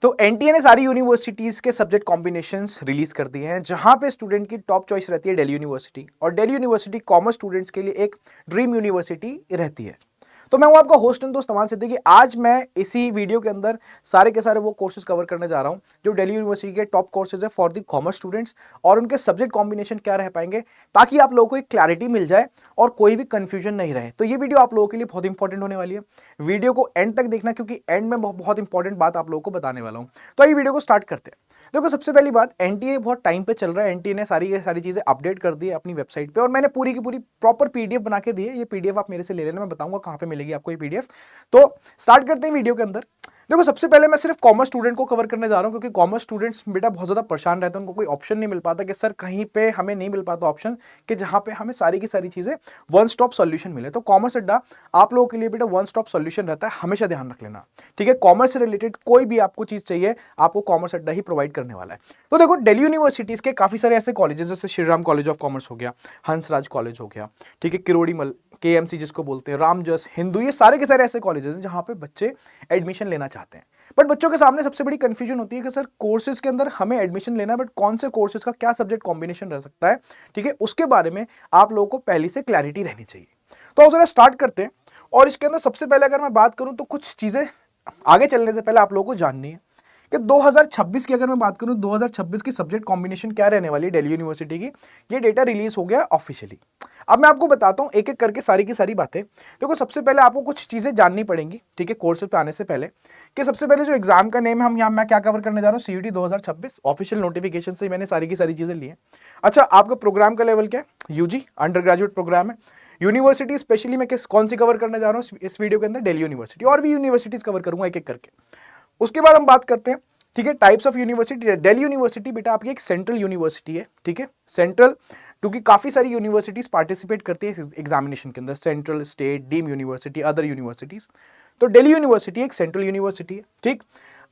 तो एनटीए ने सारी यूनिवर्सिटीज के सब्जेक्ट कॉम्बिनेशंस रिलीज कर दिए हैं, जहां पे स्टूडेंट की टॉप चॉइस रहती है दिल्ली यूनिवर्सिटी, और दिल्ली यूनिवर्सिटी कॉमर्स स्टूडेंट्स के लिए एक ड्रीम यूनिवर्सिटी रहती है। तो मैं हूं आपका होस्ट एंड दोस्त तमान सिद्दीकी। आज मैं इसी वीडियो के अंदर सारे के सारे वो कोर्सेज कवर करने जा रहा हूं जो दिल्ली यूनिवर्सिटी के टॉप कोर्सेज है फॉर द कॉमर्स स्टूडेंट्स, और उनके सब्जेक्ट कॉम्बिनेशन क्या रह पाएंगे, ताकि आप लोगों को एक क्लैरिटी मिल जाए और कोई भी कंफ्यूजन नहीं रहे। तो ये वीडियो आप लोगों के लिए बहुत इंपॉर्टेंट होने वाली है। वीडियो को एंड तक देखना, क्योंकि एंड में बहुत इंपॉर्टेंट बात आप लोगों को बताने वाला हूं। तो ये वीडियो को स्टार्ट करते हैं। देखो, सबसे पहली बात, एनटीए बहुत टाइम पे चल रहा है। एनटीए ने सारी चीजें अपडेट कर दी है अपनी वेबसाइट पे, और मैंने पूरी की पूरी प्रॉपर पीडीएफ बना के दी है। ये पीडीएफ आप मेरे से ले लेना, मैं बताऊंगा कहां पे मिलेगी आपको ये पीडीएफ। तो स्टार्ट करते हैं वीडियो के अंदर। देखो, सबसे पहले मैं सिर्फ कॉमर्स स्टूडेंट को कवर करने जा रहा हूं, क्योंकि कॉमर्स स्टूडेंट्स बेटा बहुत ज्यादा परेशान रहते हैं। उनको कोई ऑप्शन नहीं मिल पाता कि सर कहीं पे हमें नहीं मिल पाता ऑप्शन कि जहां पे हमें सारी की सारी चीजें वन स्टॉप सॉल्यूशन मिले। तो कॉमर्स अड्डा आप लोगों के लिए बेटा वन स्टॉप सॉल्यूशन रहता है, हमेशा ध्यान रख लेना, ठीक है। कॉमर्स से रिलेटेड कोई भी आपको चीज चाहिए, आपको कॉमर्स अड्डा ही प्रोवाइड करने वाला है। तो देखो, दिल्ली यूनिवर्सिटीज के काफी सारे ऐसे कॉलेजेस, जैसे Shri Ram college of commerce हो गया, हंसराज कॉलेज हो गया, ठीक है, किरोड़ीमल, केएमसी जिसको बोलते हैं, रामजस, हिंदू, ये सारे के सारे ऐसे कॉलेजेस हैं जहां पे बच्चे एडमिशन लेना चाहते हैं। बट बच्चों के सामने सबसे बड़ी कंफ्यूजन होती है कि सर कोर्सेज के अंदर हमें एडमिशन लेना है, बट कौन से कोर्सेज का क्या सब्जेक्ट कॉम्बिनेशन रह सकता है, ठीक है, उसके बारे में आप लोगों को पहले से क्लैरिटी रहनी चाहिए। तो जरा स्टार्ट करते हैं। और इसके अंदर सबसे पहले अगर मैं बात करूं तो कुछ चीजें आगे चलने से पहले आप लोगों को जाननी है कि 2026 की अगर मैं बात करूं, 2026 की सब्जेक्ट कॉम्बिनेशन क्या रहने वाली है दिल्ली यूनिवर्सिटी की। ये डेटा रिलीज हो गया ऑफिशियली। अब मैं आपको बताता हूं एक एक करके सारी की सारी बातें। देखो, सबसे पहले आपको कुछ चीजें जाननी पड़ेंगी, ठीक है, कोर्स पे आने से पहले, कि सबसे पहले जो एग्जाम का नेम है, हम यहाँ मैं क्या कवर करने जा रहा हूँ, सीयूटी 2026 ऑफिशियल नोटिफिकेशन से मैंने सारी की सारी चीजें ली हैं। अच्छा, आपका प्रोग्राम का लेवल क्या है? यूजी अंडर ग्रेजुएट प्रोग्राम है। यूनिवर्सिटी स्पेशली मैं कौन सी कवर करने जा रहा हूँ इस वीडियो के अंदर? दिल्ली यूनिवर्सिटी, और भी यूनिवर्सिटीज कवर करूंगा एक एक करके। उसके बाद हम बात करते हैं, ठीक है, types of university. Delhi university बेटा आपकी एक सेंट्रल यूनिवर्सिटी है, ठीक है, सेंट्रल, क्योंकि काफी सारी यूनिवर्सिटीज पार्टिसिपेट करती है इस एग्जामिनेशन के अंदर, central, state, deem university, other universities. तो दिल्ली यूनिवर्सिटी एक सेंट्रल यूनिवर्सिटी है, ठीक।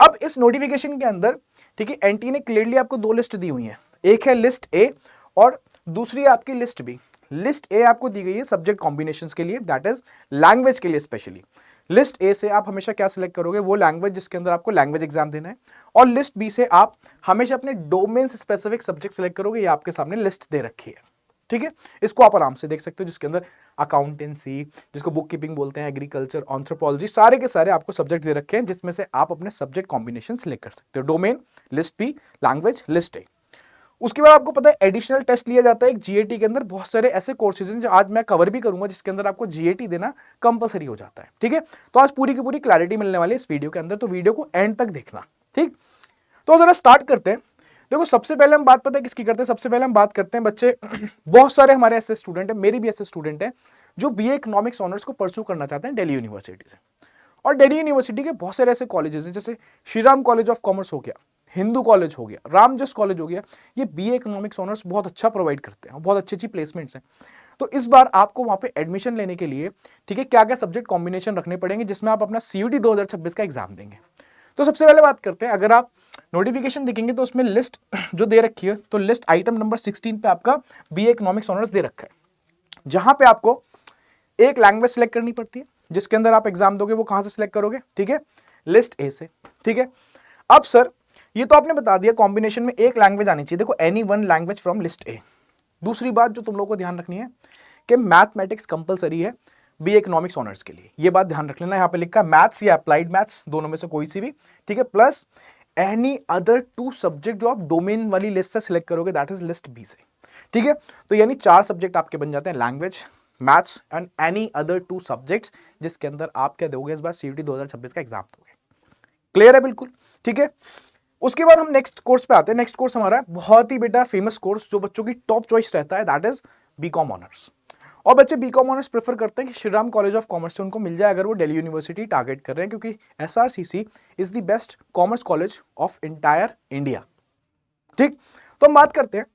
अब इस नोटिफिकेशन के अंदर, ठीक है, एनटी ने क्लियरली आपको दो लिस्ट दी हुई है। एक है लिस्ट ए और दूसरी है आपकी लिस्ट बी। लिस्ट ए आपको दी गई है सब्जेक्ट कॉम्बिनेशंस के लिए, दैट इज लैंग्वेज के लिए स्पेशली। लिस्ट ए से आप हमेशा क्या सिलेक्ट करोगे? वो लैंग्वेज जिसके अंदर आपको लैंग्वेज एग्जाम देना है। और लिस्ट बी से आप हमेशा अपने डोमेन स्पेसिफिक सब्जेक्ट सिलेक्ट करोगे। ये आपके सामने लिस्ट दे रखी है, ठीक है। इसको आप आराम से देख सकते हो, जिसके अंदर अकाउंटेंसी, जिसको बुक कीपिंग बोलते हैं, एग्रीकल्चर, एंथ्रोपोलॉजी, सारे के सारे आपको सब्जेक्ट दे रखे हैं, जिसमें से आप अपने सब्जेक्ट कॉम्बिनेशन सिलेक्ट कर सकते हो। Domain list B, language list A. उसके बाद आपको पता है एडिशनल टेस्ट लिया जाता है एक जीएटी के अंदर। बहुत सारे ऐसे कोर्सेज हैं जो आज मैं कवर भी करूंगा, जिसके अंदर आपको जीएटी देना कंपलसरी हो जाता है, ठीक है। तो आज पूरी की पूरी क्लैरिटी मिलने वाली है इस वीडियो के अंदर, तो वीडियो को एंड तक देखना, ठीक। तो जरा स्टार्ट करते हैं। देखो, सबसे पहले हम बात पता है किसकी करते हैं? सबसे पहले हम बात करते हैं बच्चे, बहुत सारे हमारे ऐसे स्टूडेंट हैं, मेरी भी ऐसे स्टूडेंट हैं जो बीए इकोनॉमिक्स ऑनर्स को परस्यू करना चाहते हैं दिल्ली यूनिवर्सिटी से। और दिल्ली यूनिवर्सिटी के बहुत सारे ऐसे कॉलेजेस हैं, जैसे Shri Ram college of commerce हो गया, हिंदू कॉलेज हो गया, रामजस कॉलेज हो गया। ये बीए इकोनॉमिक्स ऑनर्स बहुत अच्छा प्रोवाइड करते हैं, बहुत अच्छी अच्छी प्लेसमेंट्स हैं। तो इस बार आपको वहां पे एडमिशन लेने के लिए, ठीक है, क्या क्या सब्जेक्ट कॉम्बिनेशन रखने पड़ेंगे, जिसमें आप अपना सीयूटी 2026 का एग्जाम देंगे। तो सबसे पहले बात करते हैं, अगर आप नोटिफिकेशन देखेंगे तो उसमें लिस्ट जो दे रखी है, तो लिस्ट आइटम नंबर 16 पे आपका बीए इकोनॉमिक्स ऑनर्स दे रखा है, जहां पे आपको एक लैंग्वेज सिलेक्ट करनी पड़ती है, जिसके अंदर आप एग्जाम दोगे। वो कहां से सिलेक्ट करोगे? ठीक है, लिस्ट ए से, ठीक है। अब सर, ये तो आपने बता दिया कॉम्बिनेशन में एक लैंग्वेज आनी चाहिए। देखो, any one language from list ए। दूसरी बात जो तुम लोगों को ध्यान रखनी है कि मैथमेटिक्स कंपलसरी है बीए इकोनॉमिक्स ऑनर्स के लिए। ये बात ध्यान रख लेना, यहां पे लिखा है मैथ्स या अप्लाइड मैथ्स, दोनों में से कोई सी भी, ठीक है। Plus any other two subject जो आप डोमेन वाली लिस्ट से सिलेक्ट करोगे, दैट इज लिस्ट बी से, ठीक है। तो यानी 4 सब्जेक्ट आपके बन जाते हैं, language, maths and any other 2 subjects, जिसके अंदर आप क्या दोगे? इस बार सीयूटी 2026 का एग्जाम दोगे। क्लियर है? बिल्कुल, ठीक है। उसके बाद हम नेक्स्ट कोर्स पे आते हैं। नेक्स्ट कोर्स हमारा बहुत ही बेटा फेमस कोर्स, जो बच्चों की टॉप चॉइस रहता है, दैट इज बीकॉम ऑनर्स। और बच्चे बीकॉम ऑनर्स प्रेफर करते हैं कि Shri Ram college of commerce से उनको मिल जाए, अगर वो दिल्ली यूनिवर्सिटी टारगेट कर रहे हैं, क्योंकि SRCC is the best commerce college of entire India, ठीक। तो हम बात करते हैं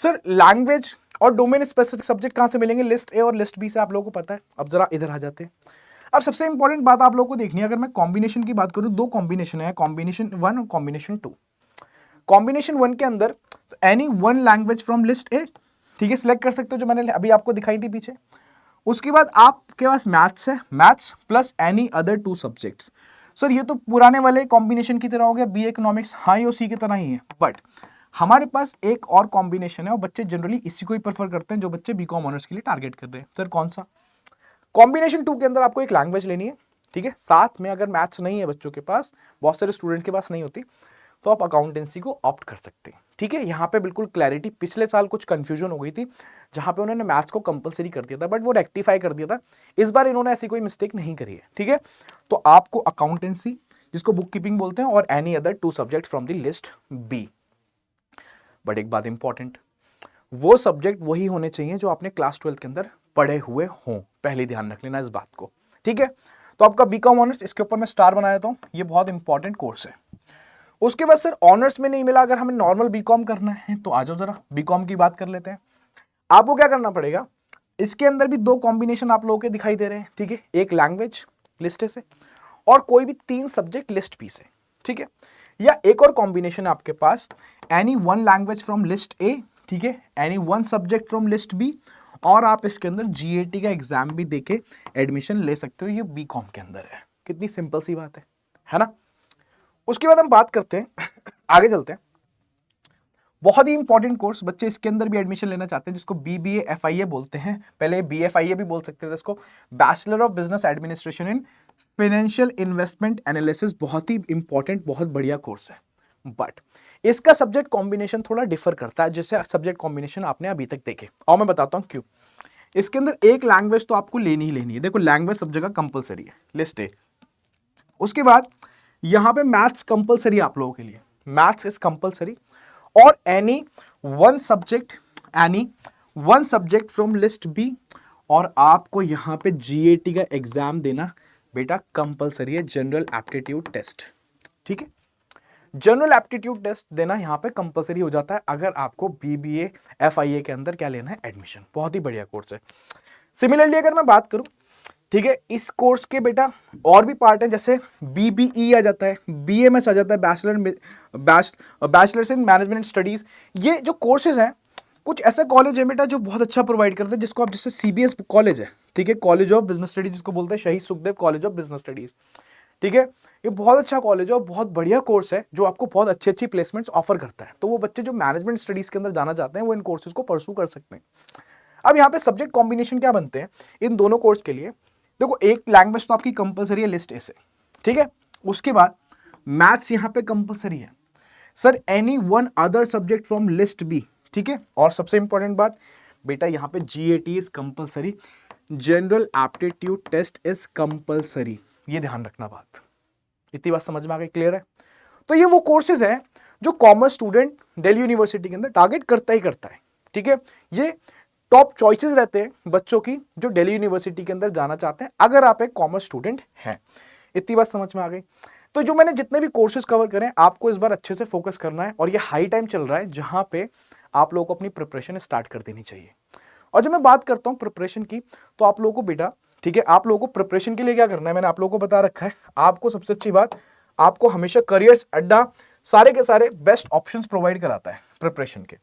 सर, लैंग्वेज और डोमेन स्पेसिफिक सब्जेक्ट कहां से मिलेंगे? लिस्ट ए और लिस्ट बी से, आप लोगों को पता है। अब जरा इधर आ जाते हैं। अब सबसे इंपॉर्टेंट बात आप लोगों को देखनी है, अगर मैं कॉम्बिनेशन की बात करूं, 2 कॉम्बिनेशन है, कॉम्बिनेशन 1 और कॉम्बिनेशन 2। कॉम्बिनेशन 1 के अंदर any one language from list A, ठीक है, सिलेक्ट कर सकते हो, जो मैंने अभी आपको दिखाई थी पीछे। उसके बाद आपके पास मैथ्स है, maths plus any other 2 subjects. Sir ये तो पुराने वाले कॉम्बिनेशन की तरह हो गया, बी इकोनॉमिक्स, हाँ ये सी की तरह ही है, बट हमारे पास एक और कॉम्बिनेशन है और बच्चे जनरली इसी को ही प्रेफर करते हैं जो बच्चे बीकॉम ऑनर्स के लिए टारगेट कर रहे हैं। सर कौन सा? कॉम्बिनेशन 2 के अंदर आपको एक लैंग्वेज लेनी है, ठीक है, साथ में अगर मैथ्स नहीं है बच्चों के पास, बहुत सारे स्टूडेंट के पास नहीं होती, तो आप अकाउंटेंसी को ऑप्ट कर सकते हैं, ठीक है। यहाँ पे बिल्कुल क्लैरिटी, पिछले साल कुछ कंफ्यूजन हो गई थी जहाँ पे उन्होंने मैथ्स को कंपलसरी कर दिया था, बट वो रेक्टिफाई कर दिया था, इस बार इन्होंने ऐसी कोई मिस्टेक नहीं करी है, ठीक है। तो आपको अकाउंटेंसी, जिसको बुक कीपिंग बोलते हैं, और any other 2 subject from the list B. But एक बात इंपॉर्टेंट, वो सब्जेक्ट वही होने चाहिए जो आपने क्लास 12 के अंदर पढ़े हुए हों, पहले ध्यान रख लेना इस बात को, ठीक है। तो आपका बीकॉम ऑनर्स, इसके ऊपर मैं स्टार बनाया था, ये बहुत इंपॉर्टेंट कोर्स है। उसके बाद सर ऑनर्स में नहीं मिला, अगर हमें नॉर्मल बीकॉम करना है तो आ जाओ जरा बीकॉम की बात कर लेते हैं। आपको क्या करना पड़ेगा, इसके अंदर भी 2 कॉम्बिनेशन आप लोगों के दिखाई दे रहे हैं, ठीक है, एक लैंग्वेज लिस्ट ए से और कोई भी 3 सब्जेक्ट लिस्ट बी से, ठीक है। या एक और कॉम्बिनेशन आपके पास, any 1 language from list A, ठीक है, any 1 subject from list B, और आप इसके अंदर जीएटी का एग्जाम भी देके एडमिशन ले सकते हो, ये बीकॉम के अंदर है। कितनी सिंपल सी बात है ना। उसके बाद हम बात करते हैं आगे चलते हैं, बहुत ही इंपॉर्टेंट कोर्स, बच्चे इसके अंदर भी एडमिशन लेना चाहते हैं, जिसको बीबीए एफआईए बोलते हैं, पहले बीएफआईए भी बोल सकते थे इसको, bachelor of business administration in financial investment analysis. बहुत ही इंपॉर्टेंट, बहुत बढ़िया कोर्स है, बट इसका सब्जेक्ट कॉम्बिनेशन थोड़ा डिफर करता है जैसे सब्जेक्ट कॉम्बिनेशन आपने अभी तक देखे, और मैं बताता हूं क्यों। इसके अंदर एक लैंग्वेज तो आपको लेनी ही लेनी है, देखो लैंग्वेज सब जगह कंपलसरी है, लिस्ट ए। उसके बाद यहां पे मैथ्स कंपलसरी आप लोगों के लिए, मैथ्स इज कंपलसरी, और any one subject from list B, और आपको यहां पे जीएटी का एग्जाम देना बेटा कंपलसरी है, जनरल एप्टीट्यूड टेस्ट, ठीक है। जनरल एप्टीट्यूड टेस्ट देना यहां पे कंपलसरी हो जाता है अगर आपको बीबीए एफआईए के अंदर क्या लेना है, एडमिशन। बहुत ही बढ़िया कोर्स है। सिमिलरली अगर मैं बात करूं, ठीक है, इस कोर्स के बेटा और भी पार्ट हैं, जैसे बीबीई आ जाता है, बीएमएस आ जाता है, बैचलर्स इन मैनेजमेंट स्टडीज। ये जो कोर्सेज हैं, कुछ ऐसे कॉलेज है बेटा जो बहुत अच्छा प्रोवाइड करते हैं, जिसको आप, जैसे सीबीएस कॉलेज है, ठीक है, कॉलेज ऑफ बिजनेस स्टडीज जिसको बोलते हैं, शहीद Sukhdev college of business studies, ठीक है। ये बहुत अच्छा कॉलेज है और बहुत बढ़िया कोर्स है जो आपको बहुत अच्छी अच्छी प्लेसमेंट्स ऑफर करता है। तो वो बच्चे जो मैनेजमेंट स्टडीज के अंदर जाना चाहते हैं वो इन कोर्सेज को परसू कर सकते हैं। अब यहाँ पे सब्जेक्ट कॉम्बिनेशन क्या बनते हैं इन दोनों कोर्स के लिए, देखो एक लैंग्वेज तो आपकी कंपलसरी है लिस्ट ए से, ठीक है। उसके बाद मैथ्स यहाँ पे कंपलसरी है sir, any 1 other subject from list B, ठीक है। और सबसे इंपॉर्टेंट बात बेटा, यहाँ पे GAT is compulsory, general aptitude test is compulsory, ये ध्यान रखना बात। इतनी बात समझ में आ गई, क्लियर है। तो ये वो कोर्सेज हैं जो कॉमर्स स्टूडेंट दिल्ली यूनिवर्सिटी के अंदर टारगेट करता ही करता है, ठीक है। ये टॉप चॉइसेस रहते हैं बच्चों की जो दिल्ली यूनिवर्सिटी के अंदर जाना चाहते हैं अगर आप एक कॉमर्स स्टूडेंट हैं। इतनी बात समझ में आ गई। तो जो मैंने जितने भी कोर्सेज कवर करें, आपको इस बार अच्छे से फोकस करना है, और ये हाई टाइम चल रहा है जहां पे आप लोगों को अपनी प्रिपरेशन स्टार्ट कर देनी चाहिए। और जब मैं बात करता हूं प्रिपरेशन की, तो आप लोगों को बेटा, ठीक है, आप लोगों को प्रिपरेशन के लिए क्या करना है मैंने आप लोगों को बता रखा है। आपको सबसे अच्छी बात, आपको हमेशा करियर्स अड्डा सारे के सारे बेस्ट ऑप्शंस प्रोवाइड कराता है प्रिपरेशन के।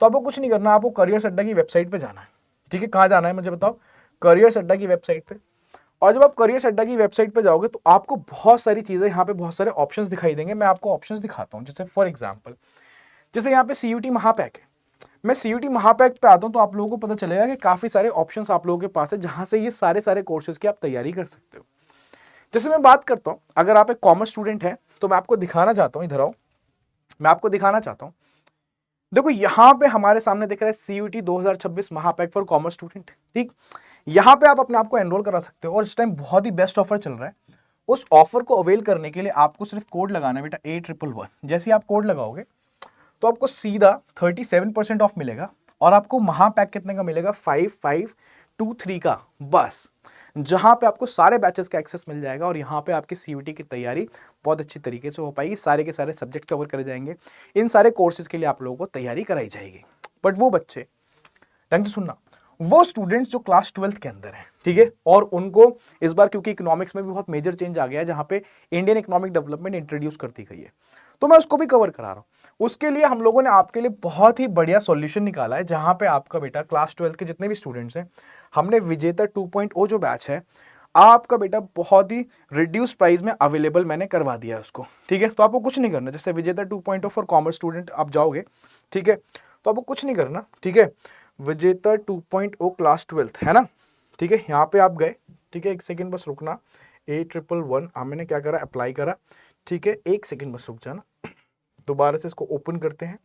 तो आपको कुछ नहीं करना, आपको करियर्स अड्डा की वेबसाइट पे जाना है, ठीक है। कहाँ जाना है मुझे बताओ, करियर्स अड्डा की वेबसाइट पे। और जब आप करियर्स अड्डा की वेबसाइट पे जाओगे तो आपको बहुत सारी चीजें, यहाँ पे बहुत सारे ऑप्शंस दिखाई देंगे। मैं आपको ऑप्शंस दिखाता हूँ, जैसे फॉर एग्जाम्पल, जैसे यहाँ पे सीयूटी महापैक है, मैं सीयूटी महापैक पे आता हूँ तो आप लोगों को पता चलेगा कि काफी सारे ऑप्शंस आप लोगों के पास है जहां से ये सारे कोर्सेज की आप तैयारी कर सकते हो। जैसे मैं बात करता हूँ, अगर आप एक कॉमर्स स्टूडेंट है तो मैं आपको दिखाना चाहता हूँ, इधर आओ, मैं आपको दिखाना चाहता हूँ। देखो यहां पे हमारे सामने दिख रहा है सीयूटी 2026 महापैक फॉर कॉमर्स स्टूडेंट, ठीक। यहां पे आप अपने आप को एनरोल करा सकते हो और इस टाइम बहुत ही बेस्ट ऑफर चल रहा है। उस ऑफर को अवेल करने के लिए आपको सिर्फ कोड लगाना है बेटा, 8111। जैसे आप कोड लगाओगे तो आपको सीधा 37% ऑफ मिलेगा, और आपको महापैक कितने का मिलेगा, 5523 का, बस। जहां पे आपको सारे बैचेस का एक्सेस मिल जाएगा और यहाँ पे आपकी सीयूटी की तैयारी बहुत अच्छी तरीके से हो पाएगी, सारे के सारे सब्जेक्ट कवर करे जाएंगे, इन सारे कोर्सेज के लिए आप लोगों को तैयारी कराई जाएगी। बट वो बच्चे, ढंग से सुनना, वो स्टूडेंट्स जो क्लास 12th के अंदर हैं, ठीक है, और उनको इस बार क्योंकि इकोनॉमिक्स में भी बहुत मेजर चेंज आ गया है जहां पे इंडियन इकोनॉमिक डेवलपमेंट इंट्रोड्यूस कर दी गई है, तो मैं उसको भी कवर करा रहा हूं। उसके लिए हम लोगों ने आपके लिए बहुत ही बढ़िया सॉल्यूशन निकाला है, जहां पे आपका बेटा क्लास 12th के जितने भी स्टूडेंट्स हैं, हमने विजेता 2.0 जो बैच है, आपका बेटा बहुत ही रिड्यूस प्राइस में अवेलेबल मैंने करवा दिया है उसको, ठीक है। तो आपको कुछ नहीं करना, जैसे विजेता 2.0 फॉर कॉमर्स स्टूडेंट आप जाओगे, ठीक है, तो आपको कुछ नहीं करना, ठीक है। विजेता 2.0 क्लास 12th है ना, ठीक है, यहाँ पे आप गए, ठीक है, एक सेकेंड बस रुकना, 8111 मैंने क्या करा, अप्लाई करा, ठीक है, एक सेकेंड बस रुक जाना, दोबारा से इसको ओपन करते हैं,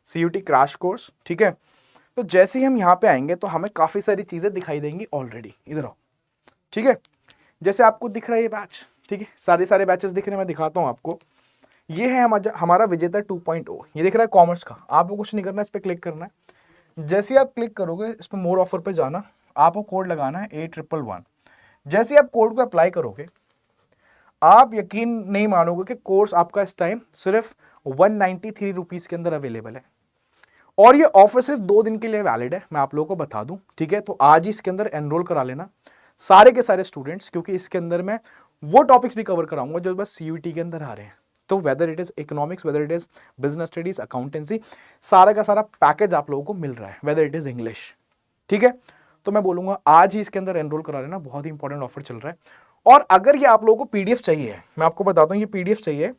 CUT क्रैश कोर्स, ठीक है। तो जैसे ही हम यहाँ पे आएंगे तो हमें काफ़ी सारी चीज़ें दिखाई देंगी ऑलरेडी, इधर आओ, ठीक है। जैसे आपको दिख रहा है ये बैच, ठीक है, सारे बैचेस दिख रहे हैं, मैं दिखाता हूँ आपको। ये है हमारा विजेता 2.0, ये दिख रहा है कॉमर्स का। आपको कुछ नहीं करना, इस पर क्लिक करना है। जैसे आप क्लिक करोगे इस पर मोर ऑफर पे जाना, आपको कोड लगाना है 8111। जैसे आप कोड को अप्लाई करोगे, आप यकीन नहीं मानोगे कि कोर्स आपका इस टाइम सिर्फ 193 रुपीज़ के अंदर अवेलेबल है। और ये ऑफर सिर्फ 2 दिन के लिए वैलिड है, मैं आप लोगों को बता दूं, ठीक है। तो आज ही इसके अंदर एनरोल करा लेना सारे के सारे स्टूडेंट्स, क्योंकि इसके अंदर मैं वो टॉपिक्स भी कवर कराऊंगा जो बस CUT के अंदर आ रहे हैं। तो whether it is economics, whether it is business studies, accountancy, सारा का सारा पैकेज आप लोगों को मिल रहा है, वेदर इट इज इंग्लिश, ठीक है। तो मैं बोलूंगा आज ही इसके अंदर एनरोल करा लेना, बहुत ही इंपॉर्टेंट ऑफर चल रहा है। और अगर ये आप लोगों को PDF चाहिए, मैं आपको बताता हूँ, ये PDF चाहिए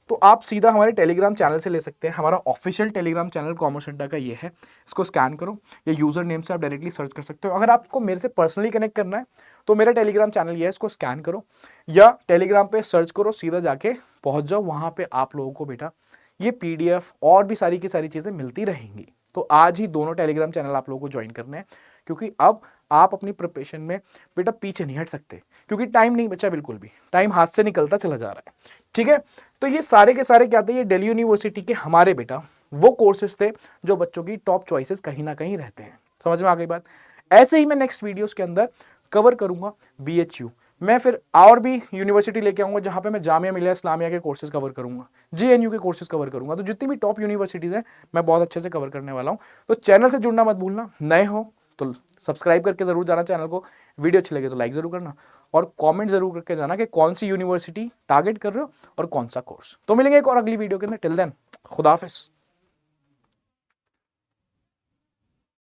तो आप सीधा हमारे टेलीग्राम चैनल से ले सकते हैं। हमारा ऑफिशियल टेलीग्राम चैनल कॉमर्स अड्डा का ये है, इसको स्कैन करो, या यूजर नेम से आप डायरेक्टली सर्च कर सकते हो। अगर आपको मेरे से पर्सनली कनेक्ट करना है तो मेरा टेलीग्राम चैनल ये है, इसको स्कैन करो या टेलीग्राम पे सर्च करो, सीधा जाके पहुंच जाओ, वहां पे आप लोगों को बेटा ये PDF और भी सारी की सारी चीजें मिलती रहेंगी। तो आज ही दोनों टेलीग्राम चैनल आप लोगों को ज्वाइन करने हैं, क्योंकि अब आप अपनी प्रिपरेशन में बेटा पीछे नहीं हट सकते, क्योंकि टाइम नहीं बचा, बिल्कुल भी टाइम हाथ से निकलता चला जा रहा है, ठीक है। तो ये सारे के सारे क्या थे, ये दिल्ली यूनिवर्सिटी के हमारे बेटा वो कोर्सेज थे जो बच्चों की टॉप चॉइसेस कहीं ना कहीं रहते हैं। समझ में आ गई बात। ऐसे ही मैं नेक्स्ट वीडियोस के अंदर कवर करूंगा BHU, मैं फिर और भी यूनिवर्सिटी लेके आऊंगा जहां पे मैं जामिया मिलिया इस्लामिया के कोर्सेज कवर करूंगा, JNU के कोर्सेज कवर करूंगा। तो जितनी भी टॉप यूनिवर्सिटीज हैं मैं बहुत अच्छे से कवर करने वाला हूं। तो चैनल से जुड़ना मत भूलना, नए हो तो सब्सक्राइब करके जरूर जाना चैनल को, वीडियो अच्छी लगे तो लाइक जरूर करना, और कमेंट जरूर करके जाना कि कौन सी यूनिवर्सिटी टारगेट कर रहे हो और कौन सा कोर्स। तो मिलेंगे एक और अगली वीडियो के अंदर, टिल देन खुदा हाफिज।